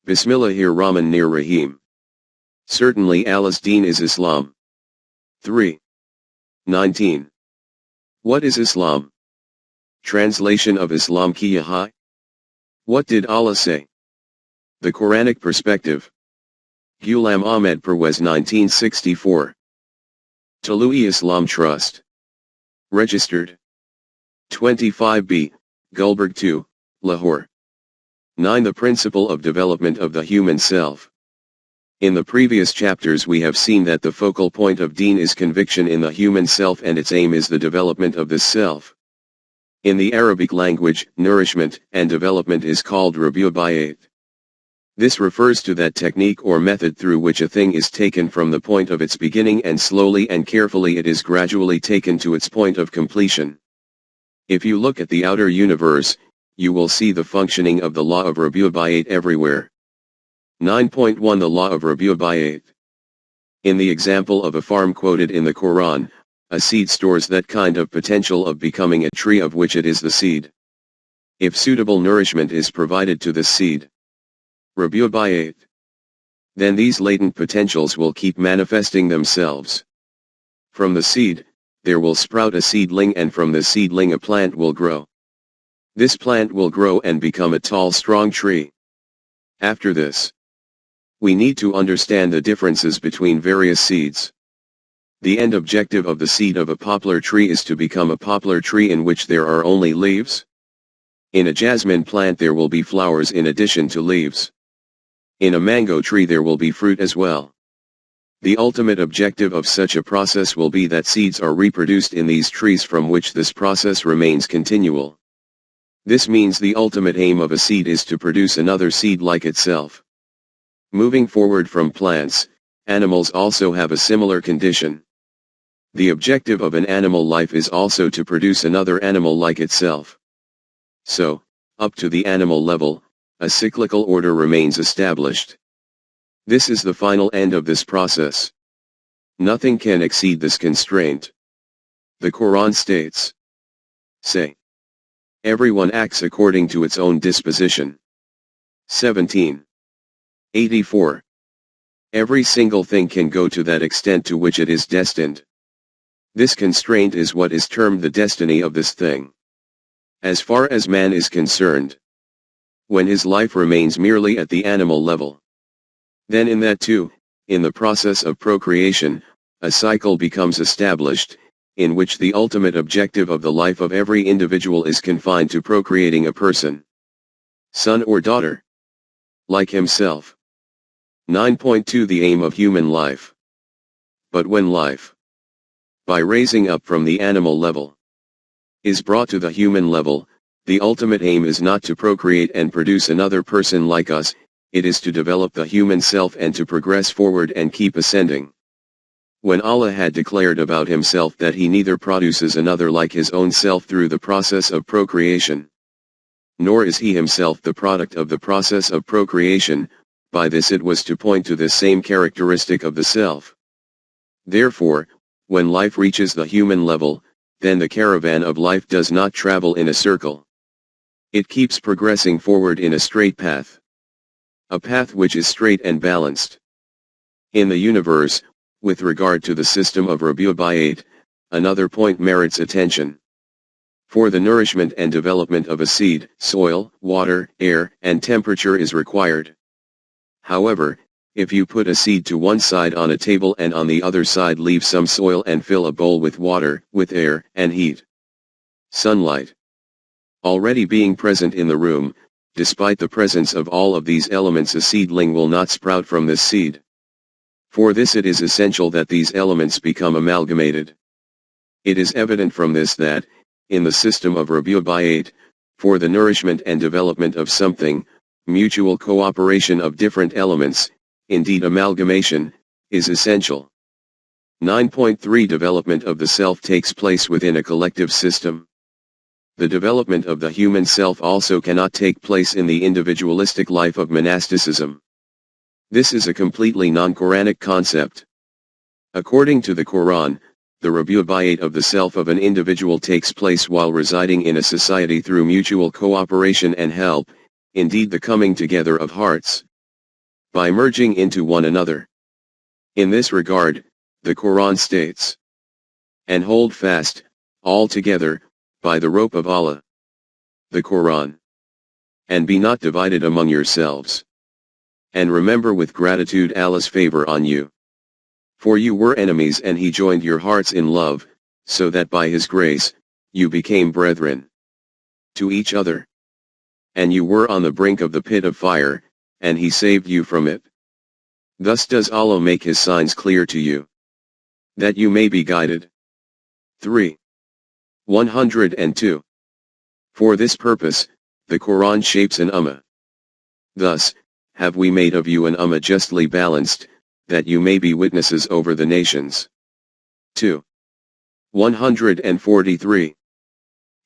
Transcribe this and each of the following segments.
Bismillahir-Rahmanir-Rahim. Certainly Allah's deen is Islam. 3. 19. What is Islam? Translation of Islam ki hai? What did Allah say? The Quranic perspective. Ghulam Ahmed Parwez 1964. Talui Islam Trust. Registered. 25B, Gulberg 2, Lahore. 9. The principle of development of the human self. In the previous chapters we have seen that the focal point of deen is conviction in the human self and its aim is the development of this self. In the Arabic language, nourishment and development is called rabiubayat. This refers to that technique or method through which a thing is taken from the point of its beginning and slowly and carefully it is gradually taken to its point of completion. If you look at the outer universe, you will see the functioning of the law of rabiubayat everywhere. 9.1 The law of rabiubayat. In the example of a farm quoted in the Quran, a seed stores that kind of potential of becoming a tree of which it is the seed. If suitable nourishment is provided to this seed, rabiubayat, then these latent potentials will keep manifesting themselves. From the seed, there will sprout a seedling and from the seedling a plant will grow. This plant will grow and become a tall strong tree. After this, we need to understand the differences between various seeds. The end objective of the seed of a poplar tree is to become a poplar tree in which there are only leaves. In a jasmine plant there will be flowers in addition to leaves. In a mango tree there will be fruit as well. The ultimate objective of such a process will be that seeds are reproduced in these trees from which this process remains continual. This means the ultimate aim of a seed is to produce another seed like itself. Moving forward from plants, animals also have a similar condition. The objective of an animal life is also to produce another animal like itself. So, up to the animal level, a cyclical order remains established. This is the final end of this process. Nothing can exceed this constraint. The Quran states, "Say, everyone acts according to its own disposition." 17:84. Every single thing can go to that extent to which it is destined. This constraint is what is termed the destiny of this thing. As far as man is concerned, when his life remains merely at the animal level, then in that too, in the process of procreation, a cycle becomes established, in which the ultimate objective of the life of every individual is confined to procreating a person, son or daughter, like himself. 9.2 The aim of human life. But when life, by raising up from the animal level, is brought to the human level, the ultimate aim is not to procreate and produce another person like us, it is to develop the human self and to progress forward and keep ascending. When Allah had declared about himself that he neither produces another like his own self through the process of procreation, nor is he himself the product of the process of procreation, by this it was to point to this same characteristic of the self. Therefore, when life reaches the human level, then the caravan of life does not travel in a circle. It keeps progressing forward in a straight path. A path which is straight and balanced. In the universe, with regard to the system of rabiubayat, another point merits attention. For the nourishment and development of a seed, soil, water, air, and temperature is required. However, if you put a seed to one side on a table and on the other side leave some soil and fill a bowl with water, with air, and heat, sunlight, already being present in the room, despite the presence of all of these elements a seedling will not sprout from this seed. For this it is essential that these elements become amalgamated. It is evident from this that, in the system of rabiubayat, for the nourishment and development of something, mutual cooperation of different elements, indeed amalgamation, is essential. 9.3 Development of the self takes place within a collective system. The development of the human self also cannot take place in the individualistic life of monasticism. This is a completely non-Quranic concept. According to the Quran, the rabiubayat of the self of an individual takes place while residing in a society through mutual cooperation and help, indeed the coming together of hearts, by merging into one another. In this regard, the Quran states, "And hold fast, all together, by the rope of Allah." The Quran. "And be not divided among yourselves. And remember with gratitude Allah's favor on you. For you were enemies and he joined your hearts in love, so that by his grace, you became brethren to each other. And you were on the brink of the pit of fire, and he saved you from it. Thus does Allah make his signs clear to you, that you may be guided." 3. 102. For this purpose, the Quran shapes an ummah. Thus, have we made of you an ummah justly balanced, that you may be witnesses over the nations. 2. 143.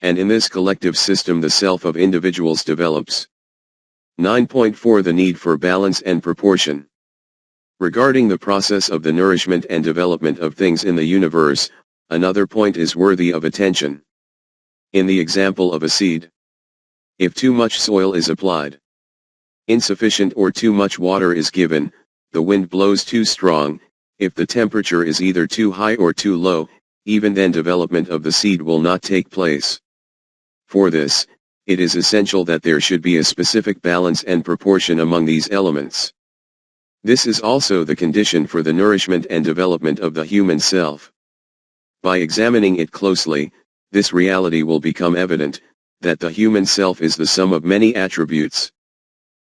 And in this collective system the self of individuals develops. 9.4 The need for balance and proportion. Regarding the process of the nourishment and development of things in the universe, another point is worthy of attention. In the example of a seed, if too much soil is applied, insufficient or too much water is given, the wind blows too strong, if the temperature is either too high or too low, even then development of the seed will not take place. For this, it is essential that there should be a specific balance and proportion among these elements. This is also the condition for the nourishment and development of the human self. By examining it closely, this reality will become evident, that the human self is the sum of many attributes.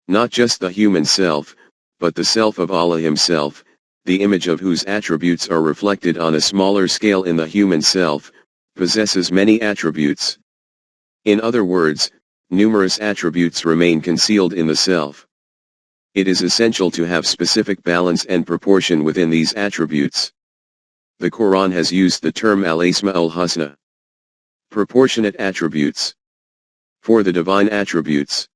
Not just the human self, but the self of Allah himself, the image of whose attributes are reflected on a smaller scale in the human self, possesses many attributes. In other words, numerous attributes remain concealed in the self. It is essential to have specific balance and proportion within these attributes. The Quran has used the term al-Asma al-Husna, proportionate attributes, for the divine attributes.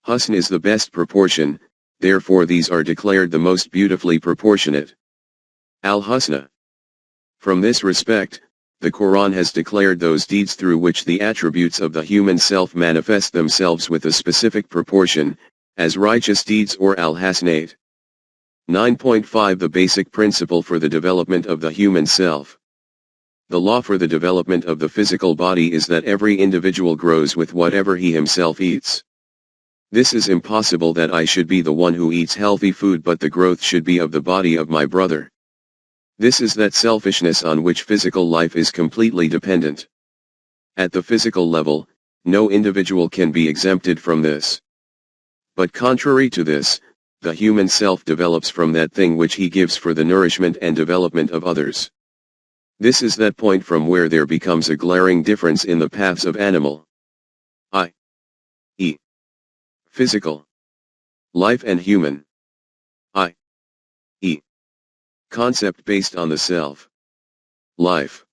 Husn is the best proportion, therefore these are declared the most beautifully proportionate. Al-Husna. From this respect, the Quran has declared those deeds through which the attributes of the human self manifest themselves with a specific proportion, as righteous deeds or al-Hasanat. 9.5 The basic principle for the development of the human self. The law for the development of the physical body is that every individual grows with whatever he himself eats. This is impossible that I should be the one who eats healthy food, but the growth should be of the body of my brother. This is that selfishness on which physical life is completely dependent. At the physical level, no individual can be exempted from this. But contrary to this, the human self develops from that thing which he gives for the nourishment and development of others. This is that point from where there becomes a glaring difference in the paths of animal, i.e., physical life, and human, i.e., concept based on the self life.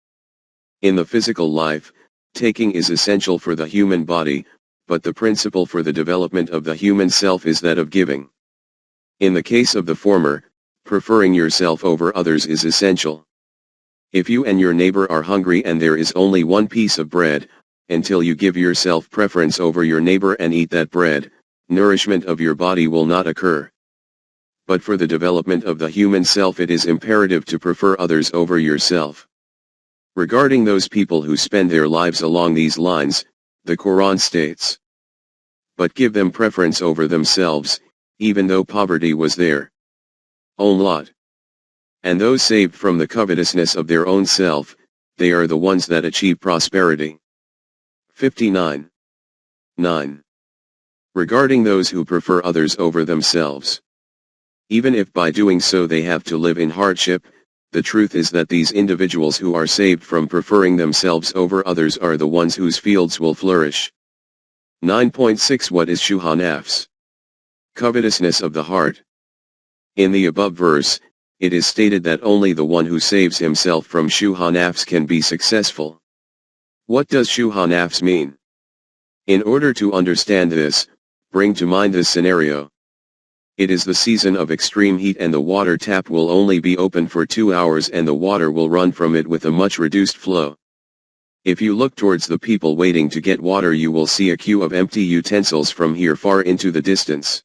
In the physical life, taking is essential for the human body, but the principle for the development of the human self is that of giving. In the case of the former, preferring yourself over others is essential. If you and your neighbor are hungry and there is only one piece of bread, until you give yourself preference over your neighbor and eat that bread, nourishment of your body will not occur. But for the development of the human self it is imperative to prefer others over yourself. Regarding those people who spend their lives along these lines, the Quran states, "But give them preference over themselves, even though poverty was their own lot. And those saved from the covetousness of their own self, they are the ones that achieve prosperity." 59. 9. Regarding those who prefer others over themselves, even if by doing so they have to live in hardship, the truth is that these individuals who are saved from preferring themselves over others are the ones whose fields will flourish. 9.6 What is shuha nafs? Covetousness of the heart. In the above verse, it is stated that only the one who saves himself from shuha nafs can be successful. What does shuha nafs mean? In order to understand this, bring to mind this scenario. It is the season of extreme heat and the water tap will only be open for 2 hours and the water will run from it with a much reduced flow. If you look towards the people waiting to get water, you will see a queue of empty utensils from here far into the distance.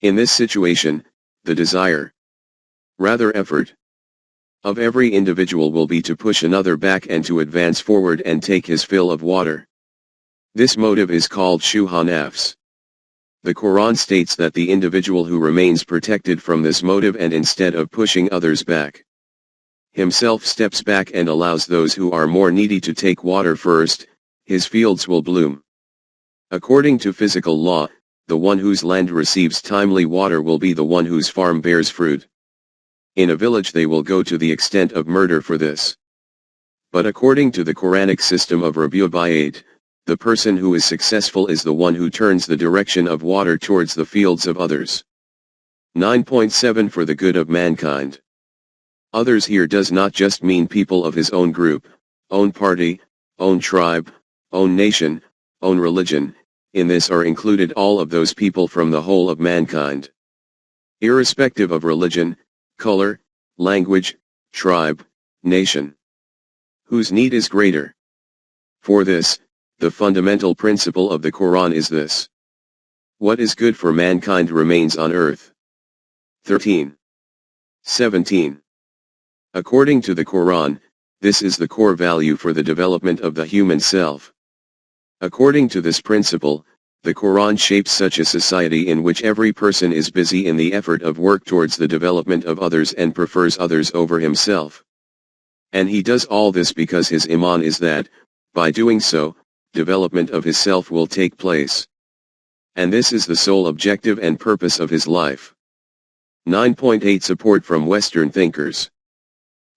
In this situation, the desire, rather effort, of every individual will be to push another back and to advance forward and take his fill of water. This motive is called shuha nafs. The Quran states that the individual who remains protected from this motive and instead of pushing others back, himself steps back and allows those who are more needy to take water first, his fields will bloom. According to physical law, the one whose land receives timely water will be the one whose farm bears fruit. In a village they will go to the extent of murder for this. But according to the Quranic system of Rabi'u Bayt, the person who is successful is the one who turns the direction of water towards the fields of others. 9.7 For the good of mankind. Others here does not just mean people of his own group, own party, own tribe, own nation, own religion. In this are included all of those people from the whole of mankind, irrespective of religion, color, language, tribe, nation. Whose need is greater? For this, the fundamental principle of the Quran is this: what is good for mankind remains on earth. 13. 17. According to the Quran, this is the core value for the development of the human self. According to this principle, the Quran shapes such a society in which every person is busy in the effort of work towards the development of others and prefers others over himself. And he does all this because his iman is that, by doing so, development of his self will take place. And this is the sole objective and purpose of his life. 9.8 Support from Western thinkers.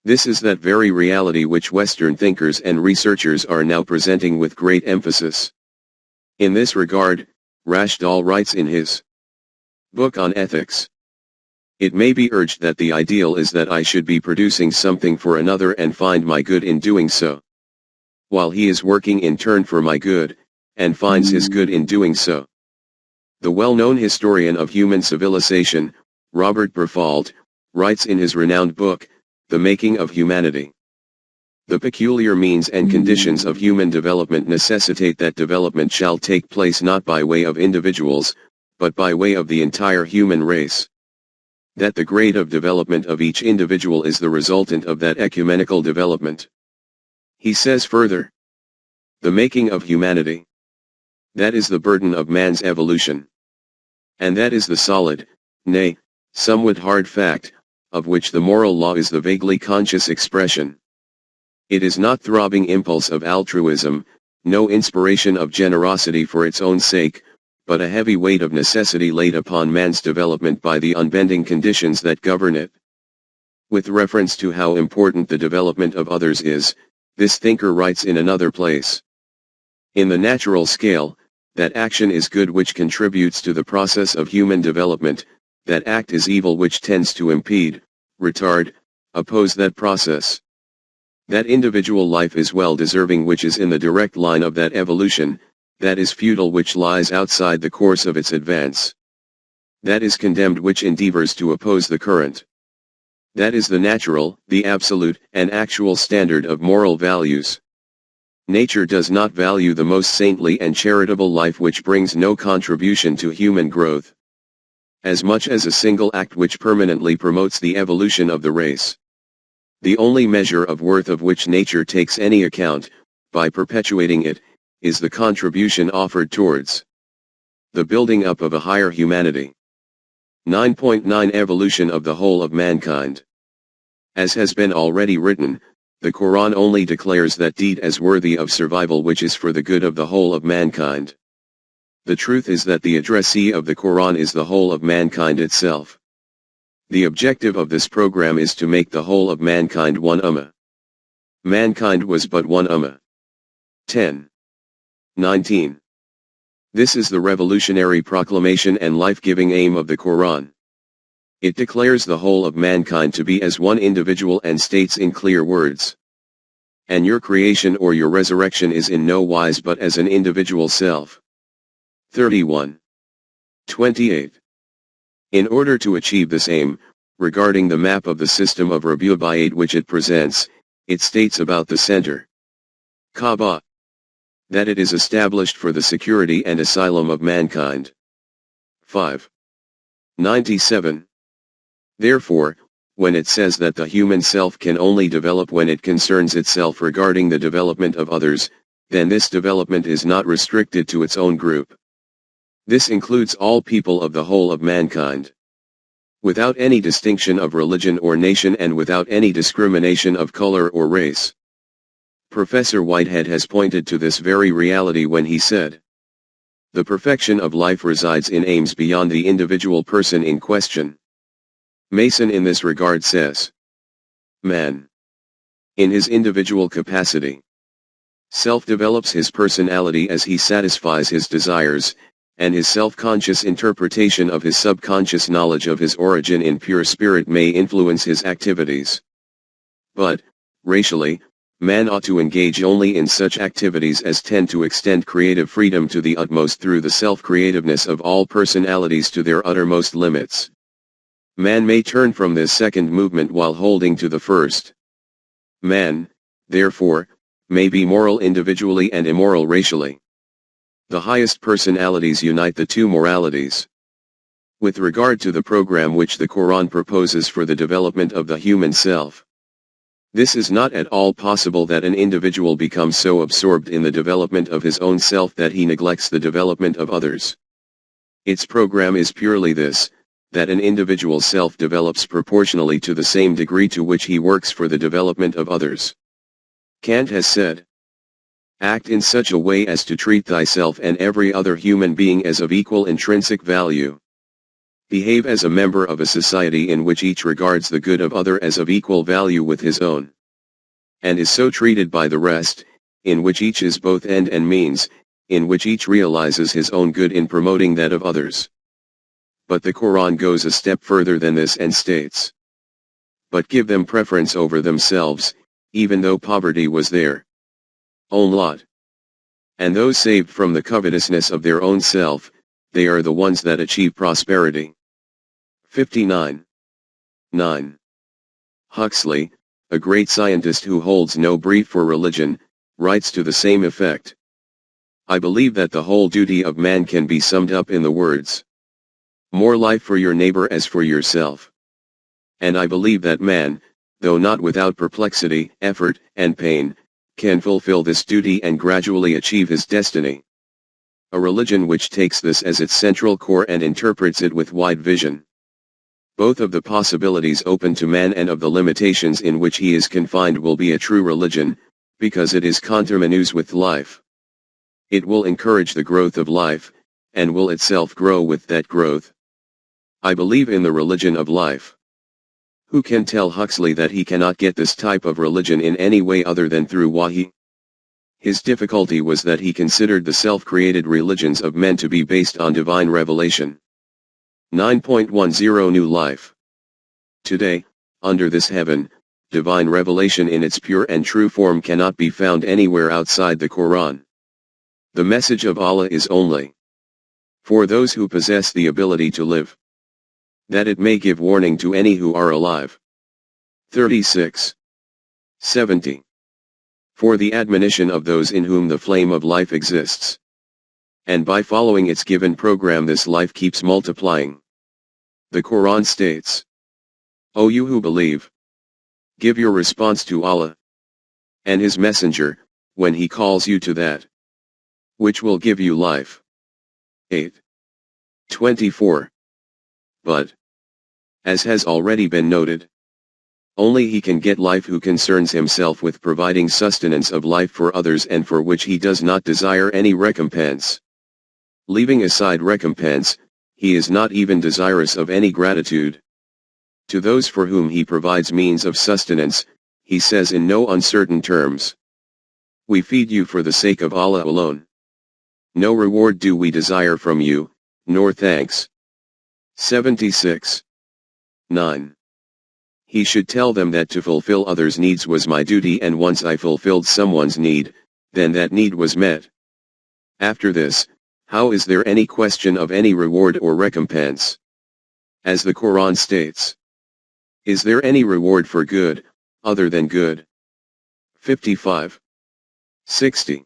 This is that very reality which Western thinkers and researchers are now presenting with great emphasis. In this regard, Rashdal writes in his book on ethics, "It may be urged that the ideal is that I should be producing something for another and find my good in doing so, while he is working in turn for my good, and finds his good in doing so." The well-known historian of human civilization, Robert Berthold, writes in his renowned book, The Making of Humanity, "The peculiar means and conditions of human development necessitate that development shall take place not by way of individuals, but by way of the entire human race. That the grade of development of each individual is the resultant of that ecumenical development." He says further, "The making of humanity, that is the burden of man's evolution. And that is the solid, nay, somewhat hard fact, of which the moral law is the vaguely conscious expression. It is not throbbing impulse of altruism, no inspiration of generosity for its own sake, but a heavy weight of necessity laid upon man's development by the unbending conditions that govern it." With reference to how important the development of others is, this thinker writes in another place, "In the natural scale, that action is good which contributes to the process of human development, that act is evil which tends to impede, retard, oppose that process. That individual life is well deserving which is in the direct line of that evolution, that is futile which lies outside the course of its advance. That is condemned which endeavors to oppose the current. That is the natural, the absolute, and actual standard of moral values. Nature does not value the most saintly and charitable life which brings no contribution to human growth, as much as a single act which permanently promotes the evolution of the race. The only measure of worth of which nature takes any account, by perpetuating it, is the contribution offered towards the building up of a higher humanity." 9.9 Evolution of the whole of mankind. As has been already written, the Quran only declares that deed as worthy of survival which is for the good of the whole of mankind. The truth is that the addressee of the Quran is the whole of mankind itself. The objective of this program is to make the whole of mankind one ummah. Mankind was but one ummah. 10. 19. This is the revolutionary proclamation and life-giving aim of the Quran. It declares the whole of mankind to be as one individual and states in clear words, "And your creation or your resurrection is in no wise but as an individual self." 31. 28. In order to achieve this aim, regarding the map of the system of Rabi'u Bayt which it presents, it states about the center, Kaaba, that it is established for the security and asylum of mankind. 5. 97. Therefore, when it says that the human self can only develop when it concerns itself regarding the development of others, then this development is not restricted to its own group. This includes all people of the whole of mankind, without any distinction of religion or nation and without any discrimination of color or race. Professor Whitehead has pointed to this very reality when he said, "The perfection of life resides in aims beyond the individual person in question." Mason in this regard says, "Man, in his individual capacity, self-develops his personality as he satisfies his desires, and his self-conscious interpretation of his subconscious knowledge of his origin in pure spirit may influence his activities. But, racially, man ought to engage only in such activities as tend to extend creative freedom to the utmost through the self-creativeness of all personalities to their uttermost limits. Man may turn from this second movement while holding to the first. Man, therefore, may be moral individually and immoral racially. The highest personalities unite the two moralities. With regard to the program which the Quran proposes for the development of the human self, this is not at all possible that an individual becomes so absorbed in the development of his own self that he neglects the development of others. Its program is purely this, that an individual self develops proportionally to the same degree to which he works for the development of others. Kant has said, "Act in such a way as to treat thyself and every other human being as of equal intrinsic value. Behave as a member of a society in which each regards the good of other as of equal value with his own, and is so treated by the rest, in which each is both end and means, in which each realizes his own good in promoting that of others." But the Quran goes a step further than this and states, "But give them preference over themselves, even though poverty was their own lot. And those saved from the covetousness of their own self, they are the ones that achieve prosperity." 59. 9. Huxley, a great scientist who holds no brief for religion, writes to the same effect. "I believe that the whole duty of man can be summed up in the words, 'More life for your neighbor as for yourself.' And I believe that man, though not without perplexity, effort, and pain, can fulfill this duty and gradually achieve his destiny. A religion which takes this as its central core and interprets it with wide vision, both of the possibilities open to man and of the limitations in which he is confined, will be a true religion, because it is conterminous with life. It will encourage the growth of life, and will itself grow with that growth. I believe in the religion of life." Who can tell Huxley that he cannot get this type of religion in any way other than through Wahi? His difficulty was that he considered the self-created religions of men to be based on divine revelation. 9.10 New Life. Today, under this heaven, divine revelation in its pure and true form cannot be found anywhere outside the Quran. The message of Allah is only for those who possess the ability to live, that it may give warning to any who are alive. 36. 70. For the admonition of those in whom the flame of life exists. And by following its given program this life keeps multiplying. The Quran states, "O you who believe, give your response to Allah and His Messenger, when He calls you to that which will give you life." 8. 24. But, as has already been noted, only he can get life who concerns himself with providing sustenance of life for others and for which he does not desire any recompense. Leaving aside recompense, he is not even desirous of any gratitude. To those for whom he provides means of sustenance, he says in no uncertain terms, "We feed you for the sake of Allah alone. No reward do we desire from you, nor thanks." 76. 9. He should tell them that to fulfill others' needs was my duty, and once I fulfilled someone's need, then that need was met. After this, how is there any question of any reward or recompense? As the Quran states, "Is there any reward for good, other than good?" 55. 60.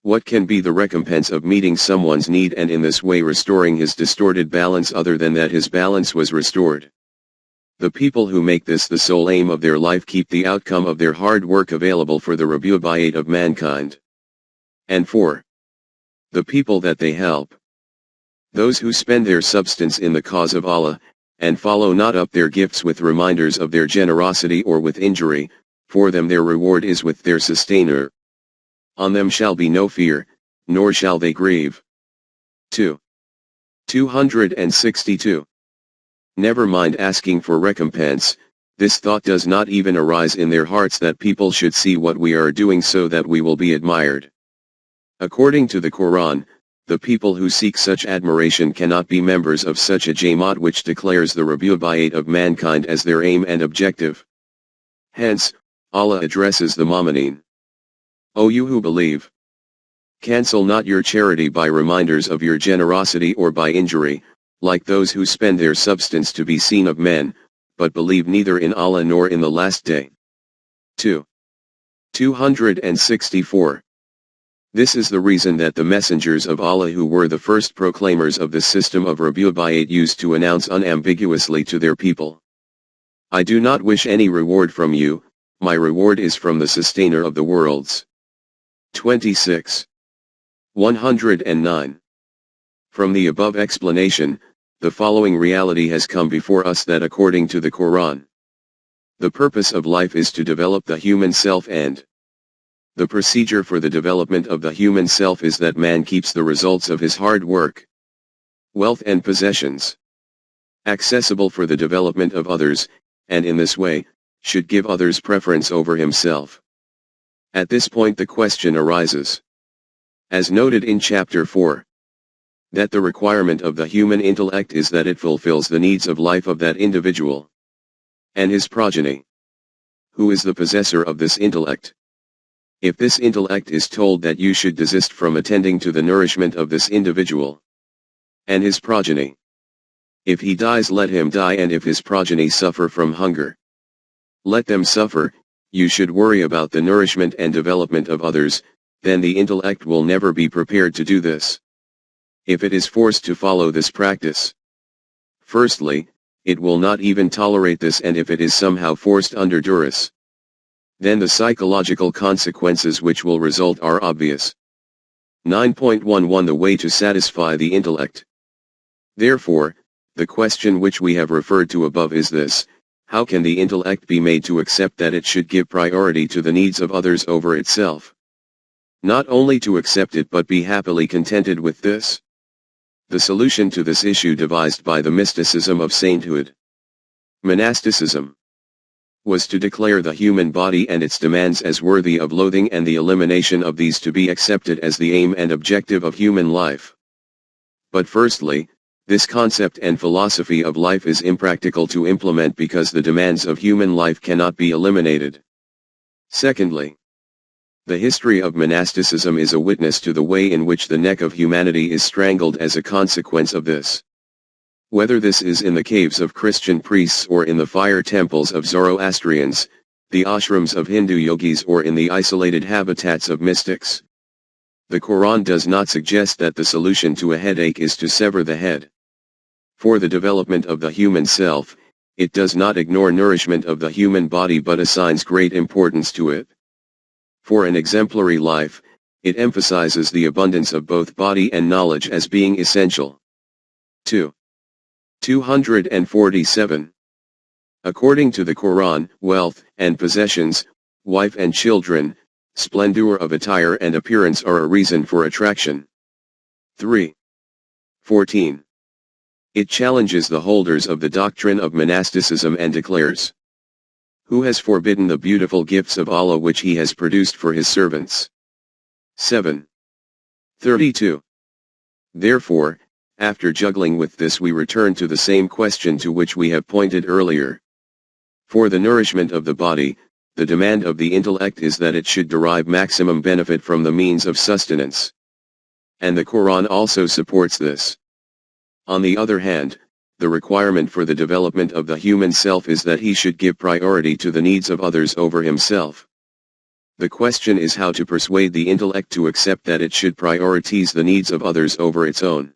What can be the recompense of meeting someone's need and in this way restoring his distorted balance other than that his balance was restored? The people who make this the sole aim of their life keep the outcome of their hard work available for the rebubayat of mankind. And 4. The people that they help. Those who spend their substance in the cause of Allah, and follow not up their gifts with reminders of their generosity or with injury, for them their reward is with their sustainer. On them shall be no fear, nor shall they grieve. 2. 262. Never mind asking for recompense, this thought does not even arise in their hearts that people should see what we are doing so that we will be admired. According to the Quran, the people who seek such admiration cannot be members of such a Jamaat which declares the rebubayat of mankind as their aim and objective. Hence, Allah addresses the Mu'mineen. O you who believe! Cancel not your charity by reminders of your generosity or by injury, like those who spend their substance to be seen of men, but believe neither in Allah nor in the last day. 2. 264. This is the reason that the messengers of Allah who were the first proclaimers of the system of rebubayat used to announce unambiguously to their people, I do not wish any reward from you, my reward is from the sustainer of the worlds. 26. 109. From the above explanation, the following reality has come before us that according to the Quran, the purpose of life is to develop the human self and the procedure for the development of the human self is that man keeps the results of his hard work, wealth and possessions accessible for the development of others, and in this way, should give others preference over himself. At this point the question arises, as noted in chapter 4, that the requirement of the human intellect is that it fulfills the needs of life of that individual and his progeny. Who is the possessor of this intellect? If this intellect is told that you should desist from attending to the nourishment of this individual and his progeny, if he dies let him die, and if his progeny suffer from hunger, let them suffer, you should worry about the nourishment and development of others, then the intellect will never be prepared to do this. If it is forced to follow this practice, firstly, it will not even tolerate this, and if it is somehow forced under duress, then the psychological consequences which will result are obvious. 9.11 The way to satisfy the intellect. Therefore, the question which we have referred to above is this: how can the intellect be made to accept that it should give priority to the needs of others over itself? Not only to accept it but be happily contented with this? The solution to this issue devised by the mysticism of sainthood, monasticism, was to declare the human body and its demands as worthy of loathing and the elimination of these to be accepted as the aim and objective of human life. But firstly, this concept and philosophy of life is impractical to implement because the demands of human life cannot be eliminated. Secondly, the history of monasticism is a witness to the way in which the neck of humanity is strangled as a consequence of this. Whether this is in the caves of Christian priests or in the fire temples of Zoroastrians, the ashrams of Hindu yogis or in the isolated habitats of mystics, the Quran does not suggest that the solution to a headache is to sever the head. For the development of the human self, it does not ignore nourishment of the human body but assigns great importance to it. For an exemplary life, it emphasizes the abundance of both body and knowledge as being essential. 2. 247. According to the Quran, wealth and possessions, wife and children, splendor of attire and appearance are a reason for attraction. 3. 14. It challenges the holders of the doctrine of monasticism and declares, who has forbidden the beautiful gifts of Allah which He has produced for His servants? 7. 32. Therefore, after juggling with this we return to the same question to which we have pointed earlier. For the nourishment of the body, the demand of the intellect is that it should derive maximum benefit from the means of sustenance. And the Quran also supports this. On the other hand, the requirement for the development of the human self is that he should give priority to the needs of others over himself. The question is how to persuade the intellect to accept that it should prioritize the needs of others over its own.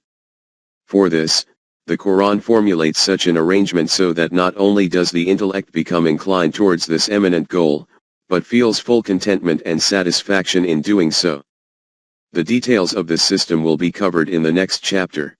For this, the Quran formulates such an arrangement so that not only does the intellect become inclined towards this eminent goal, but feels full contentment and satisfaction in doing so. The details of this system will be covered in the next chapter.